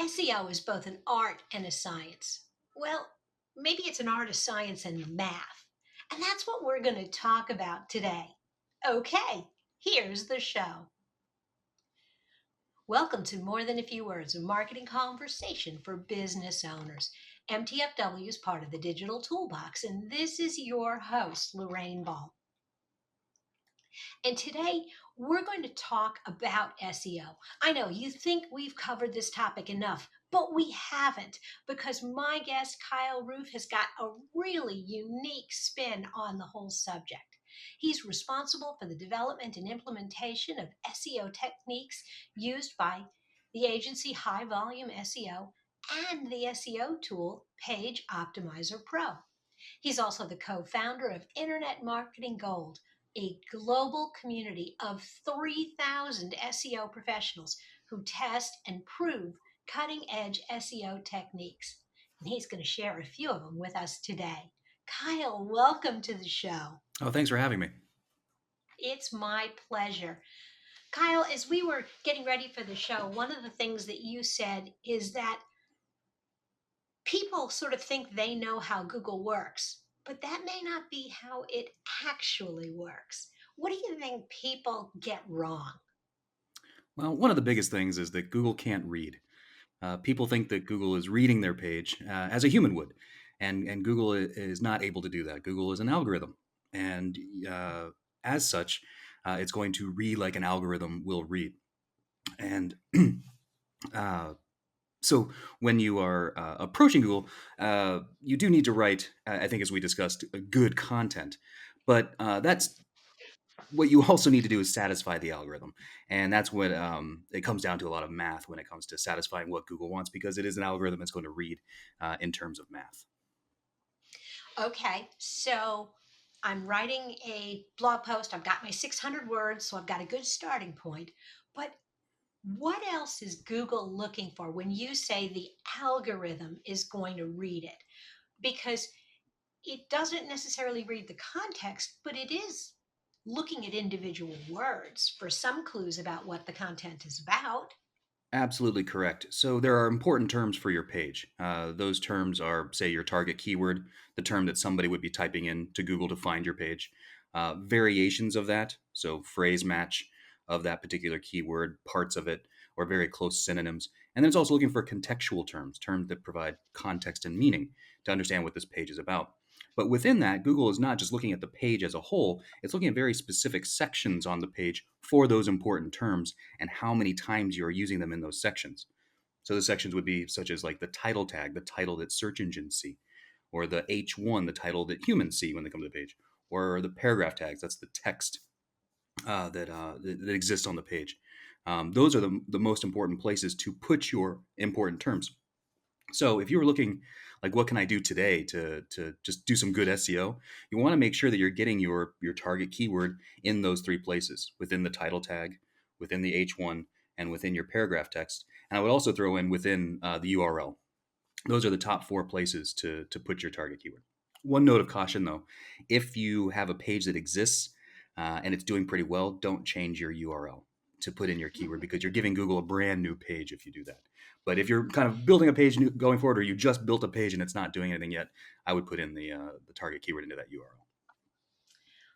SEO is both an art and a science. Well, maybe it's an art, a science, and math. And that's what we're going to talk about today. Okay, here's the show. Welcome to More Than a Few Words, a marketing conversation for business owners. MTFW is part of the Digital Toolbox, and this is your host, Lorraine Ball. And today we're going to talk about SEO. I know you think we've covered this topic enough, but we haven't, because my guest, Kyle Rood, has got a really unique spin on the whole subject. He's responsible for the development and implementation of SEO techniques used by the agency High Volume SEO and the SEO tool Page Optimizer Pro. He's also the co-founder of Internet Marketing Gold, a global community of 3,000 SEO professionals who test and prove cutting-edge SEO techniques. And he's going to share a few of them with us today. Kyle, welcome to the show. Oh, thanks for having me. It's my pleasure. Kyle, as we were getting ready for the show, one of the things that you said is that people sort of think they know how Google works, but that may not be how it actually works. What do you think people get wrong? Well, one of the biggest things is that Google can't read. People think that Google is reading their page as a human would, and Google is not able to do that. Google is an algorithm, and as such, it's going to read like an algorithm will read. And uh, so when you are approaching Google, you do need to write, I think as we discussed, good content. But that's what you also need to do is satisfy the algorithm, and that's what it comes down to. A lot of math when it comes to satisfying what Google wants, because it is an algorithm that's going to read in terms of math. Okay, so I'm writing a blog post. I've got my 600 words, so I've got a good starting point. But what else is Google looking for when you say the algorithm is going to read it? Because it doesn't necessarily read the context, but it is looking at individual words for some clues about what the content is about. Absolutely correct. So there are important terms for your page. Those terms are, say, your target keyword, the term that somebody would be typing in to Google to find your page. Variations of that, so phrase match of that particular keyword, parts of it, or very close synonyms. And then it's also looking for contextual terms, terms that provide context and meaning to understand what this page is about. But within that, Google is not just looking at the page as a whole, it's looking at very specific sections on the page for those important terms and how many times you are using them in those sections. So the sections would be such as like the title tag, the title that search engines see, or the H1, the title that humans see when they come to the page, or the paragraph tags, that's the text that exists on the page. Those are the most important places to put your important terms. So if you were looking like what can I do today to just do some good SEO, you want to make sure that you're getting your target keyword in those three places, within the title tag, within the H1, and within your paragraph text. And I would also throw in within the URL. Those are the top four places to put your target keyword. One note of caution though, if you have a page that exists and it's doing pretty well, don't change your URL to put in your keyword, because you're giving Google a brand new page if you do that. But if you're kind of building a page going forward, or you just built a page and it's not doing anything yet, I would put in the target keyword into that URL.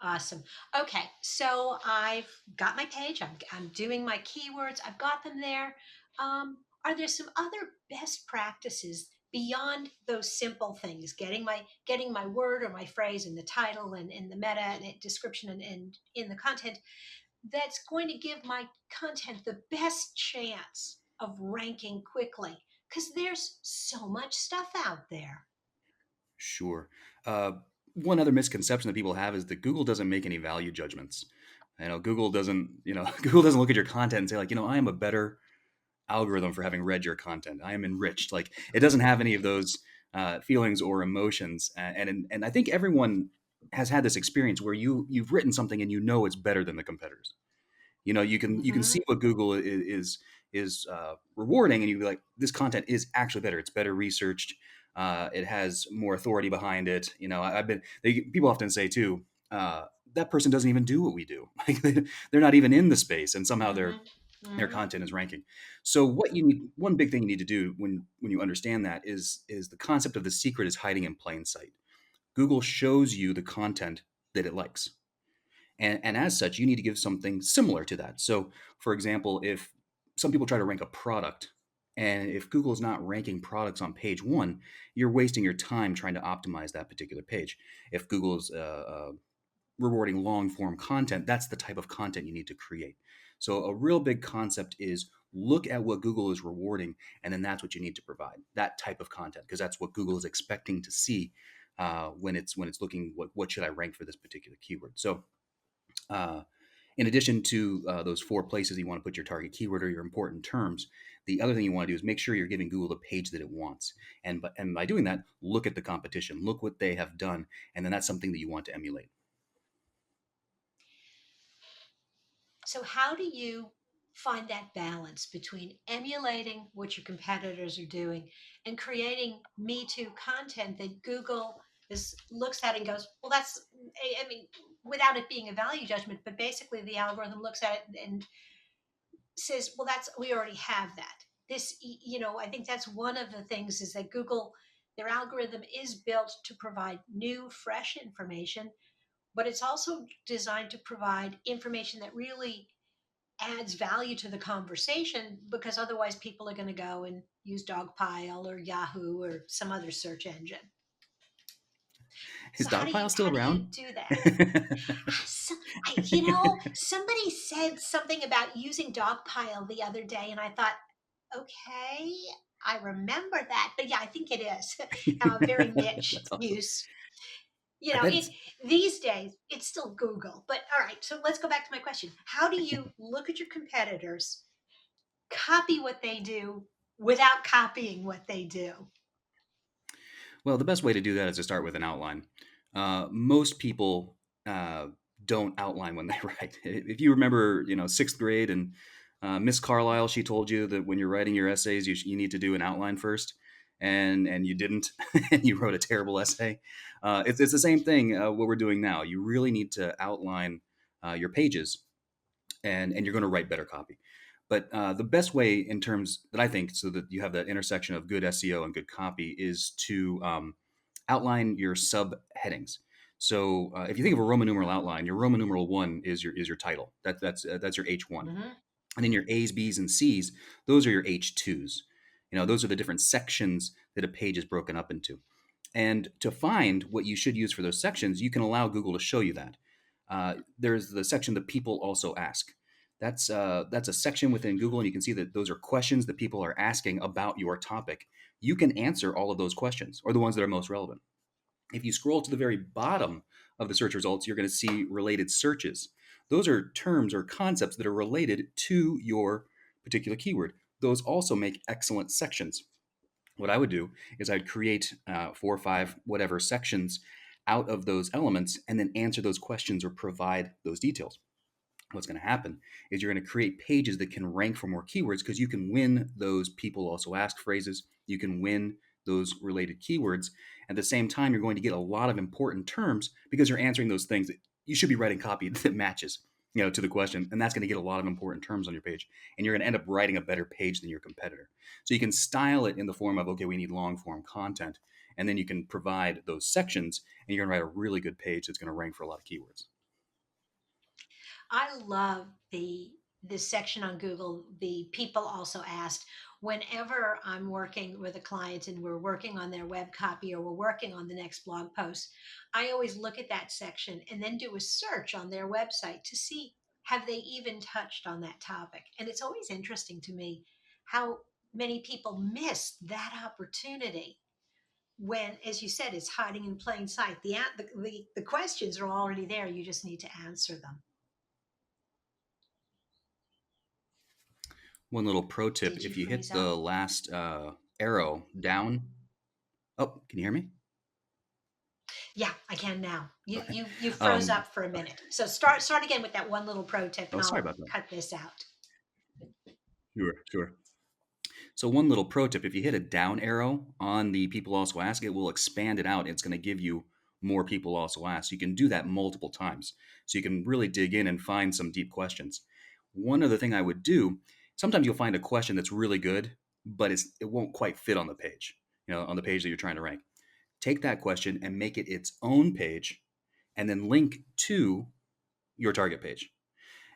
Awesome. Okay, so I've got my page. I'm doing my keywords. I've got them there. Are there some other best practices beyond those simple things? Getting my word or my phrase in the title and in the meta and description and in the content that's going to give my content the best chance of ranking quickly, because there's so much stuff out there. Sure. One other misconception that people have is that Google doesn't make any value judgments. Google doesn't, Google doesn't look at your content and say like, I am a better algorithm for having read your content. I am enriched. Like, it doesn't have any of those feelings or emotions. And I think everyone has had this experience where you've written something and it's better than the competitors. You can Hmm. see what Google is rewarding, and you be like, this content is actually better. It's better researched. It has more authority behind it. People often say too, that person doesn't even do what we do. Like they're not even in the space, and somehow they're Hmm. Their Hmm. content is ranking. So what you need, one big thing you need to do when you understand that is the concept of the secret is hiding in plain sight. Google shows you the content that it likes. And as such, you need to give something similar to that. So, for example, if some people try to rank a product, and if Google is not ranking products on page one, you're wasting your time trying to optimize that particular page. If Google is rewarding long form content, that's the type of content you need to create. So, a real big concept is look at what Google is rewarding, and then that's what you need to provide that type of content, because that's what Google is expecting to see when it's looking what should I rank for this particular keyword. So uh, in addition to those four places you want to put your target keyword or your important terms, the other thing you want to do is make sure you're giving Google the page that it wants. And by doing that, look at the competition, look what they have done, and then that's something that you want to emulate. So, how do you find that balance between emulating what your competitors are doing and creating Me Too content that Google looks at and goes, well, that's, I mean, without it being a value judgment, but basically the algorithm looks at it and says, well, that's, we already have that. I think that's one of the things is that Google, their algorithm is built to provide new, fresh information, but it's also designed to provide information that really adds value to the conversation because otherwise people are going to go and use Dogpile or Yahoo or some other search engine. Is So Dogpile still how do you around? do that? So, somebody said something about using Dogpile the other day, and I thought, okay, I remember that, but yeah, I think it is very niche That's awesome. use. I bet It it's these days it's still Google, but all right. So let's go back to my question: how do you look at your competitors, copy what they do without copying what they do? Well, the best way to do that is to start with an outline. Most people uh, don't outline when they write. If you remember, sixth grade and Miss Carlisle, she told you that when you're writing your essays, you need to do an outline first, and you didn't, and you wrote a terrible essay. It's the same thing. What we're doing now, you really need to outline your pages, and you're going to write better copy. But the best way, in terms that I think, so that you have that intersection of good SEO and good copy, is to outline your subheadings. So if you think of a Roman numeral outline, your Roman numeral one is your title. That's your H1, Hmm. and then your A's, B's, and C's, those are your H2s. Those are the different sections that a page is broken up into. And to find what you should use for those sections, you can allow Google to show you that. There's the section that people also ask. That's a section within Google, and you can see that those are questions that people are asking about your topic. You can answer all of those questions, or the ones that are most relevant. If you scroll to the very bottom of the search results, you're going to see related searches. Those are terms or concepts that are related to your particular keyword. Those also make excellent sections. What I would do is I'd create 4 or 5 whatever sections out of those elements and then answer those questions or provide those details. What's going to happen is you're going to create pages that can rank for more keywords because you can win those people also ask phrases. You can win those related keywords. At the same time, you're going to get a lot of important terms because you're answering those things that you should be writing copy that matches, to the question. And that's going to get a lot of important terms on your page. And you're going to end up writing a better page than your competitor. So you can style it in the form of, okay, we need long form content. And then you can provide those sections and you're going to write a really good page that's going to rank for a lot of keywords. I love the section on Google. The people also asked whenever I'm working with a client and we're working on their web copy or we're working on the next blog post, I always look at that section and then do a search on their website to see have they even touched on that topic. And it's always interesting to me how many people miss that opportunity when, as you said, it's hiding in plain sight. The questions are already there. You just need to answer them. One little pro tip: Did you if you freeze hit up? the last arrow down, oh, can you hear me? Yeah, I can now. You Okay. you you froze Um, up for a minute. So start again with that one little pro tip, oh, and sorry I'll about that. cut this out. Sure, sure. So one little pro tip: if you hit a down arrow on the people also ask, it will expand it out. It's going to give you more people also ask. You can do that multiple times, so you can really dig in and find some deep questions. one other thing I would do, sometimes you'll find a question that's really good, but it won't quite fit on the page, on the page that you're trying to rank. Take that question and make it its own page and then link to your target page.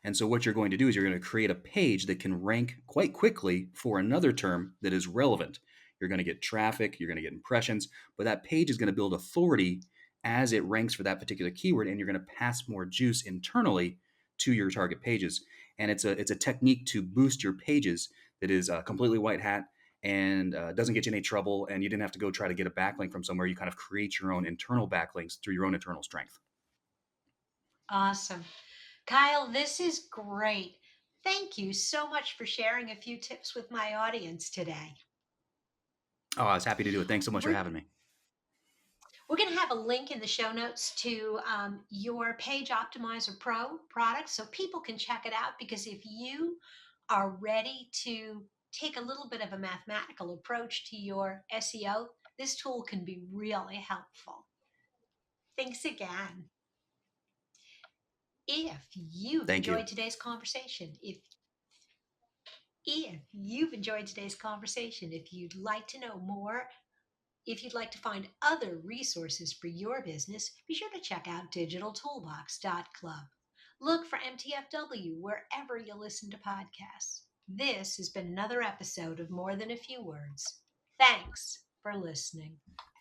And so what you're going to do is you're going to create a page that can rank quite quickly for another term that is relevant. You're going to get traffic, you're going to get impressions, but that page is going to build authority as it ranks for that particular keyword, and you're going to pass more juice internally to your target pages. And it's a technique to boost your pages that is completely white hat and doesn't get you in any trouble, and you didn't have to go try to get a backlink from somewhere. You kind of create your own internal backlinks through your own internal strength. Awesome. Kyle, this is great. Thank you so much for sharing a few tips with my audience today. Oh, I was happy to do it. Thanks so much for We're, having me. we're going to have a link in the show notes to your Page Optimizer Pro product so people can check it out, because if you are ready to take a little bit of a mathematical approach to your SEO, this tool can be really helpful. Thanks again. If you've Thank you. enjoyed today's conversation, if you've enjoyed today's conversation, if you'd like to know more, if you'd like to find other resources for your business, be sure to check out digitaltoolbox.club. Look for MTFW wherever you listen to podcasts. This has been another episode of More Than a Few Words. Thanks for listening.